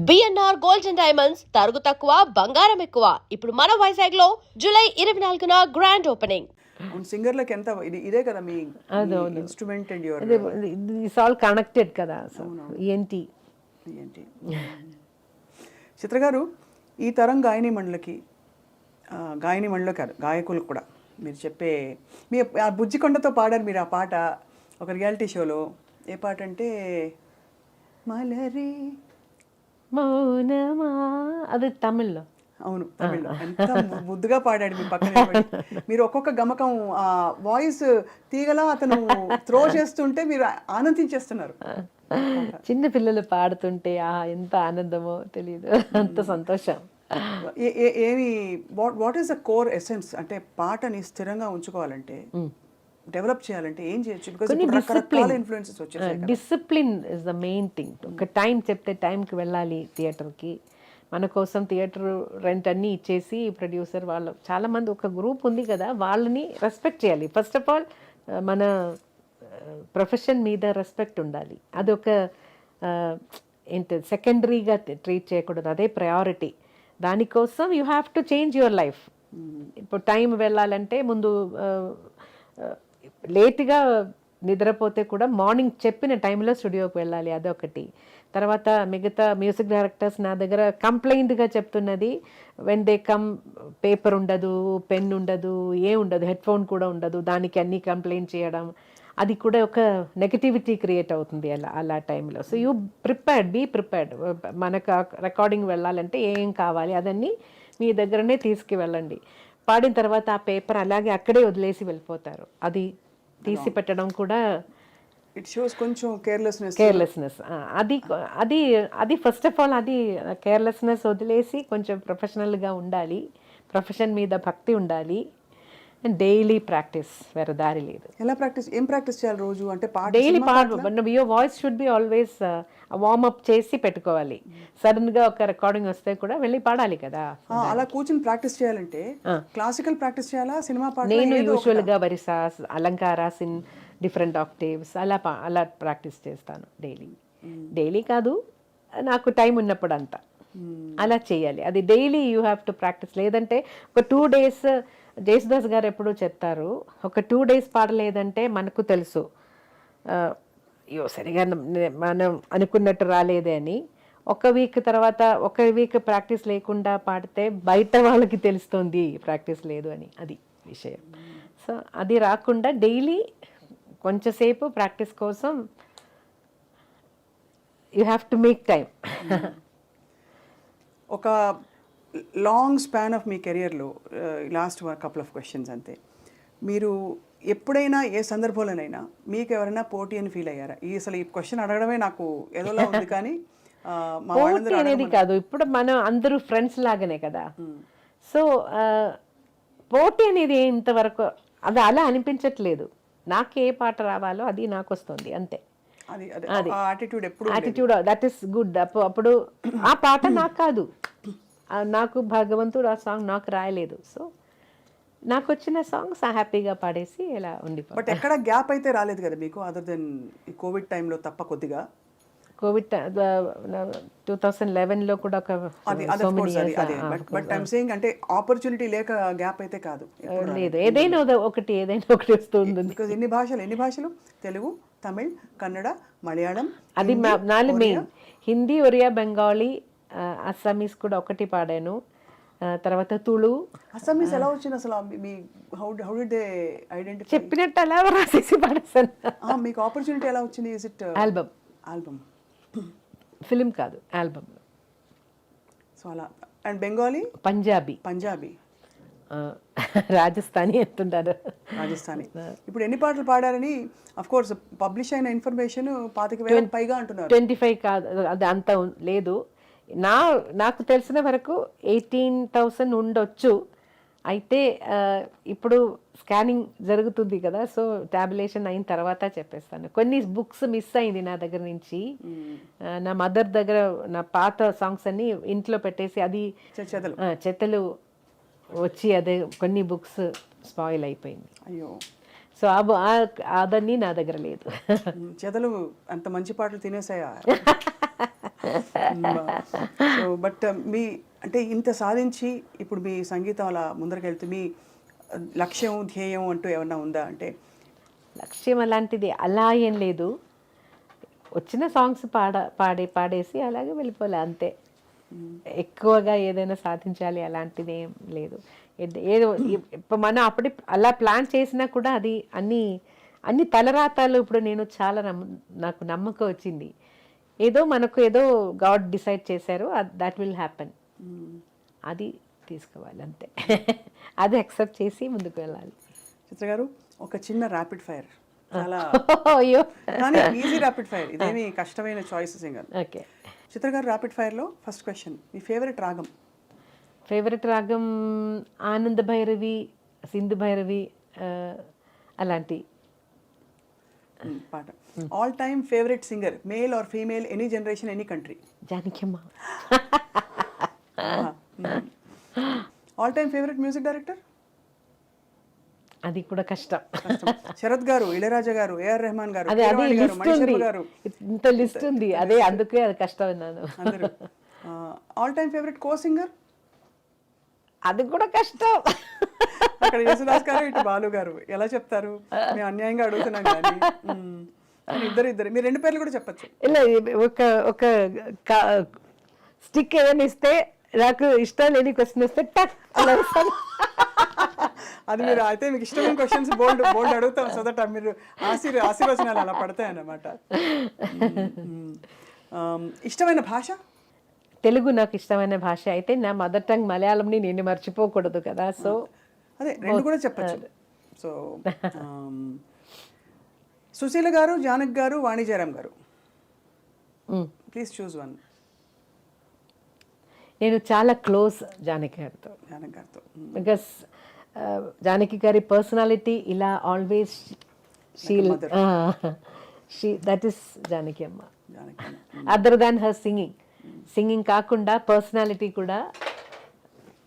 BNR gold and diamonds తరుగు తక్కువ బంగారం ఎక్కువ. ఇప్పుడు మన వైజాగ్ లో జూలై 24న గ్రాండ్ ఓపెనింగ్. సింగర్లకు ఎంత ఇదే కదా మీ instrument and your it's all connected కదా. సో ఏంటి చిత్ర గారు, ఈ తరం గాయని మండలిలో కాదు గాయకులకు కూడా మీరు చెప్పే మీ ఆ బుజ్జికొండతో పాడారు మీరు ఆ పాట ఒక రియాలిటీ షోలో. ఏ పాట అంటే మలరే మౌనమా, అది తమిళ్లో. అవును, తమిళ్లో. ఎంత ముద్దుగా పాడాడు మీ పక్కన నిలబడి. మీరు ఒక్కొక్క గమకం ఆ వాయిస్ తీగలా అతను త్రో చేస్తుంటే మీరు ఆనందించేస్తున్నారు. చిన్న పిల్లలు పాడుతుంటే ఎంత ఆనందమో తెలియదు, అంత సంతోషం. ఏమి what is the core essence? అంటే పాటని స్థిరంగా ఉంచుకోవాలంటే, డెవలప్ చేయాలంటే ఏం చేయొచ్చు? బికాజ్ రకరకాల ఇన్ఫ్లుయెన్సెస్ వచ్చేసాయి. Discipline is the main thing. ఒక టైం చెప్తే టైంకి వెళ్ళాలి థియేటర్కి. మన కోసం థియేటర్ రెంట్ అన్నీ ఇచ్చేసి ప్రొడ్యూసర్ వాళ్ళు చాలామంది ఒక గ్రూప్ ఉంది కదా, వాళ్ళని రెస్పెక్ట్ చేయాలి. ఫస్ట్ ఆఫ్ ఆల్ మన ప్రొఫెషన్ మీద రెస్పెక్ట్ ఉండాలి. అదొక ఏంటి సెకండరీగా ట్రీట్ చేయకూడదు, అదే ప్రయారిటీ. దానికోసం you have to change your life. ఇప్పుడు టైం వెళ్ళాలంటే ముందు లేట్గా నిద్రపోతే కూడా మార్నింగ్ చెప్పిన టైంలో స్టూడియోకి వెళ్ళాలి, అదొకటి. తర్వాత మిగతా మ్యూజిక్ డైరెక్టర్స్ నా దగ్గర కంప్లైంట్గా చెప్తున్నది, వెన్ దే కమ్ పేపర్ ఉండదు, పెన్ ఉండదు, ఉండదు, హెడ్ ఫోన్ కూడా ఉండదు, దానికి అన్నీ కంప్లైంట్ చేయడం, అది కూడా ఒక నెగటివిటీ క్రియేట్ అవుతుంది అలా టైంలో. So you be prepared. మనకు రికార్డింగ్ వెళ్ళాలంటే ఏం కావాలి అదన్నీ మీ దగ్గరనే తీసుకువెళ్ళండి. పాడిన తర్వాత ఆ పేపర్ అలాగే అక్కడే వదిలేసి వెళ్ళిపోతారు. అది తీసి పెట్టడం కూడా ఇట్ షోస్ కొంచెం కేర్లెస్నెస్. అది ఫస్ట్ ఆఫ్ ఆల్ అది కేర్లెస్నెస్ వదిలేసి కొంచెం ప్రొఫెషనల్గా ఉండాలి, ప్రొఫెషన్ మీద భక్తి ఉండాలి. డైలీ ప్రాక్టీస్, వేరే దారి లేదు. ఎలా ప్రాక్టీస్? ఏం ప్రాక్టీస్ చేయాలి రోజు? అంటే daily your voice should be always warm up చేసి పెట్టుకోవాలి. సడన్గా ఒక రికార్డింగ్ వస్తే కూడా వెళ్ళి పాడాలి కదా. అలా కూర్చొని ప్రాక్టీస్ చేయాలంటే క్లాసికల్ ప్రాక్టీస్ చేయాలా, సినిమా పాట? నేను యూజువల్గా వరిసాస్, అలంకారాస్ ఇన్ డిఫరెంట్ ఆక్టేవ్స్ అలా ప్రాక్టీస్ చేస్తాను డైలీ కాదు, నాకు టైం ఉన్నప్పుడు అంతా అలా చేయాలి. అది daily you have to practice. లేదంటే ఒక 2 days జేసుదాస్ గారు ఎప్పుడూ చెప్తారు, ఒక 2 days పాడలేదంటే మనకు తెలుసు సరిగా మనం అనుకున్నట్టు రాలేదే అని. ఒక వీక్ ప్రాక్టీస్ లేకుండా పాడితే బయట వాళ్ళకి తెలుస్తుంది ప్రాక్టీస్ లేదు అని, అది విషయం. సో అది రాకుండా డైలీ కొంచెంసేపు ప్రాక్టీస్ కోసం you have to make time. ఒక లాంగ్ స్పాన్ ఆఫ్ మీ కెరియర్లో లాస్ట్ కపుల్ ఆఫ్ క్వశ్చన్స్ అంతే. మీరు ఎప్పుడైనా ఏ సందర్భంలోనైనా మీకు ఎవరైనా పోటీ అని ఫీల్ అయ్యారా? అసలు ఈ క్వశ్చన్ అడగడమే నాకు ఏదోలా ఉంది, కానీ పోటీ అనేది కాదు, ఇప్పుడు మనం అందరూ ఫ్రెండ్స్ లాగానే కదా. సో పోటీ అనేది ఇంతవరకు అది అలా అనిపించట్లేదు. నాకు ఏ పాట రావాలో అది నాకు వస్తుంది అంతే. Attitude that is good. అప్పుడు ఆ పాట నాకు కాదు, నాకు భగవంతుడు ఆ సాంగ్ నాకు రాయలేదు. సో నాకు వచ్చిన సాంగ్స్ హ్యాపీగా పాడేసి ఇలా ఉండిపోయి. బట్ ఎక్కడ గ్యాప్ అయితే రాలేదు కదా మీకు, అదర్ దెన్ ఈ కోవిడ్ టైంలో తప్ప? కొద్దిగా కోవిడ్ 2011లో కూడా ఒక బట్ ఐమ్ సేయింగ్ అంటే ఆపర్చునిటీ లేక గ్యాప్ అయితే కాదు, లేదు. ఏదైనా ఒకటి వస్తుంది. బికాజ్ ఎన్ని భాషలు? తెలుగు, తమిళ్, కన్నడ, మలయాళం, అది 4 మెయిన్. హిందీ, ఒరియా, బెంగాలీ, అస్సామీస్ కూడా ఒకటి పాడాను. తర్వాత తుళు. అస్సామీస్ ఎలా వచ్చింది అసలు? How did they identify? చెప్పినట్టు అలా రాసేసి పాడేసాను. మీకు ఆపర్చునిటీ ఎలా వచ్చింది? Is it album? ఫిలిం కాదు, ఆల్బమ్. సో అలా. అండ్ బెంగాలీ, పంజాబీ, రాజస్థానీ ఎంతుంటారు. రాజస్థానీ. ఇప్పుడు ఎన్ని పాటలు పాడారని అఫ్ కోర్స్ పబ్లిష్ అయిన ఇన్ఫర్మేషన్ 25,000 పైగా అంటున్నారు. 25 కాదు, అది అంత లేదు. నాకు తెలిసిన వరకు 18,000 ఉండొచ్చు. అయితే ఇప్పుడు స్కానింగ్ జరుగుతుంది కదా, సో టాబ్యులేషన్ అయిన తర్వాత చెప్పేస్తాను. కొన్ని బుక్స్ మిస్ అయింది నా దగ్గర నుంచి. నా మదర్ దగ్గర నా పాత సాంగ్స్ అన్ని ఇంట్లో పెట్టేసి అది చెత్తలు వచ్చి అదే కొన్ని బుక్స్ స్పాయిల్ అయిపోయింది. అయ్యో. సో అదన్నీ నా దగ్గర లేదు. చెదలు అంత మంచి పాటలు తినేసాయా? సో బట్ మీ అంటే ఇంత సాధించి ఇప్పుడు మీ సంగీతం అలా ముందరకెళ్తూ మీ లక్ష్యం ధ్యేయం అంటూ ఏమన్నా ఉందా అంటే లక్ష్యం అలాంటిది అలా ఏం లేదు, వచ్చిన సాంగ్స్ పాడేసి అలాగే వెళ్ళిపోలే అంతే. ఎక్కువగా ఏదైనా సాధించాలి అలాంటిది ఏం లేదు. ఏదో ఇప్పుడు మనం అప్పుడే అలా ప్లాన్ చేసినా కూడా అది అన్ని తలరాతాలు ఇప్పుడు నేను చాలా నాకు నమ్మకం వచ్చింది, మనకు ఏదో గాడ్ డిసైడ్ చేశారు, దట్ విల్ హ్యాపెన్, అది తీసుకోవాలి అంతే. అది యాక్సెప్ట్ చేసి ముందుకు వెళ్ళాలి. చిత్ర గారు ఒక చిన్న ర్యాపిడ్ ఫైర్, చాలా అయ్యో కానీ ఈజీ ర్యాపిడ్ ఫైర్, ఇదేమి కష్టమైన చాయిసెస్ ఏం కాదు. ఓకే. చిత్ర గారు ర్యాపిడ్ ఫైర్లో ఫస్ట్ క్వశ్చన్, మీ ఫేవరెట్ రాగం? ఫేవరెట్ రాగం ఆనంద భైరవి, సింధు భైరవి, అలాంటి పాట. All time favourite singer, male or female, any generation, any country? Janakamma. All time favourite music director? అది కూడా కష్టం. శరత్ గారు, ఇళయరాజా గారు, ఏఆర్ రెహమాన్ గారు, అదే కీరవాణి గారు, లిస్ట్ ఉంది, మణిశర్మ గారు, ఇంత లిస్ట్ ఉంది, అదే అందుకే అది కష్టం అన్నాను. అందరూ. All time favourite co singer? అది కూడా కష్టం. అక్కడ యేసుదాస్ గారు, ఇటు బాలు గారు, ఎలా చెప్తారు? మేము అన్యాయంగా అడుగుతున్నాం కానీ ఇద్దరు మీరు రెండు పేర్లు కూడా చెప్పచ్చు. ఇలా ఒక స్టిక్ ఏదైనా ఇస్తే, నాకు ఇష్టం లేని క్వశ్చన్ వస్తే టక్ అలా ఇస్తాను. అది మీరు అయితే మీకు ఇష్టమైన క్వశ్చన్స్ బోల్డ్ అడుగుతాం, సో దట్ మీరు ఆశీర్వచనాలు అలా పడతాయి అన్నమాట. ఇష్టమైన భాష? తెలుగు నాకు ఇష్టమైన భాష, అయితే నా మదర్ టంగ్ మలయాళంని నేను మర్చిపోకూడదు కదా, సో అదే రెండు కూడా చెప్పచ్చు. సో సుశీల గారు, జానక్ గారు, వాణి జయరామ్ గారు, ప్లీజ్ చూస్ వన్. నేను చాలా క్లోజ్ జానకి గారితో, జానక్ గారితో. బికాస్ జానకి గారి పర్సనాలిటీ ఇలా ఆల్వేస్ దట్ ఈస్ జానకి అమ్మ. అదర్ దాన్ హర్ సింగింగ్ కాకుండా పర్సనాలిటీ కూడా,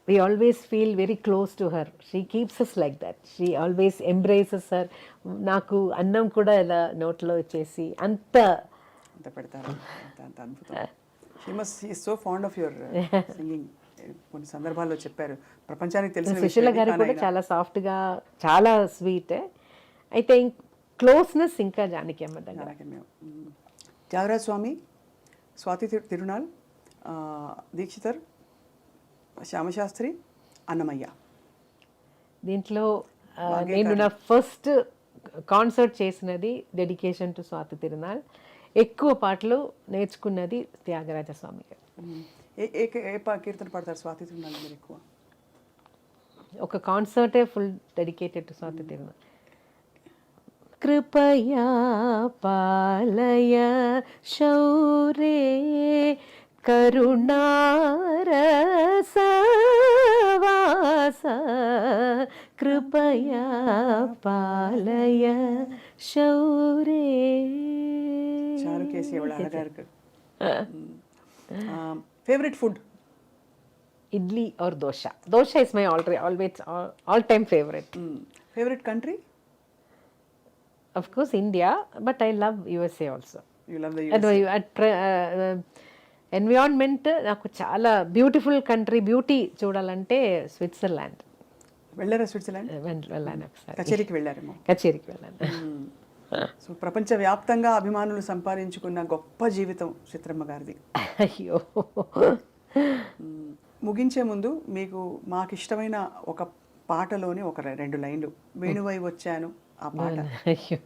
we always feel very close to her. She keeps us like that. She always embraces her. నాకు అన్నం కూడా ఇలా నోట్లో వచ్చేసి అంత పెడతారు, అంత అద్భుతం. She is so fond of your singing. కొన్ని సందర్భాల్లో చెప్పారు, ప్రపంచానికి తెలిసిన సుశీల గారు కూడా చాలా సాఫ్ట్గా, చాలా స్వీట్. అయితే క్లోజ్నెస్ ఇంకా జానకి అమ్మ దగ్గర. త్యాగరాజ స్వామి, స్వాతి తిరునాల్, దీక్షితర్, శ్యామశాస్త్రి, అన్నమయ్య. దీంట్లో నేను నా ఫస్ట్ కాన్సర్ట్ చేసినది డెడికేషన్ టు స్వాతి తిరునాల్. ఎక్కువ పాటలు నేర్చుకున్నది త్యాగరాజ స్వామి గారు. ఏ కీర్తన పాడతారు స్వాతి తిరునాల్ మీరు ఎక్కువ? ఒక కాన్సర్టే full dedicated to Swathi Tirunal. కృపయా పాలయ శౌరే కరుణారసవాస కృపయా పాలయ శౌరే. చారుకేసి ఎవడ అழகா இருக்கு. Favourite food? Idli or dosa. Dosa is my always all time favourite. Favourite country? Of course India, but I love USA also. You love the USA. Environment నాకు చాలా బ్యూటిఫుల్ కంట్రీ, బ్యూటీ చూడాలంటే స్విట్జర్లాండ్. వెళ్ళారా స్విట్జర్లాండ్? వెళ్ళాను ఒకసారి. కచేరీకి వెళ్ళారేమో? కచేరీకి వెళ్ళాను. సో ప్రపంచవ్యాప్తంగా అభిమానులు సంపాదించుకున్న గొప్ప జీవితం చిత్రమ్మ గారిది. అయ్యో. ముగించే ముందు మీకు మాకు ఇష్టమైన ఒక పాటలోని ఒక 2 లైన్లు, వేణువై వచ్చాను ఆ పాట. అయ్యో.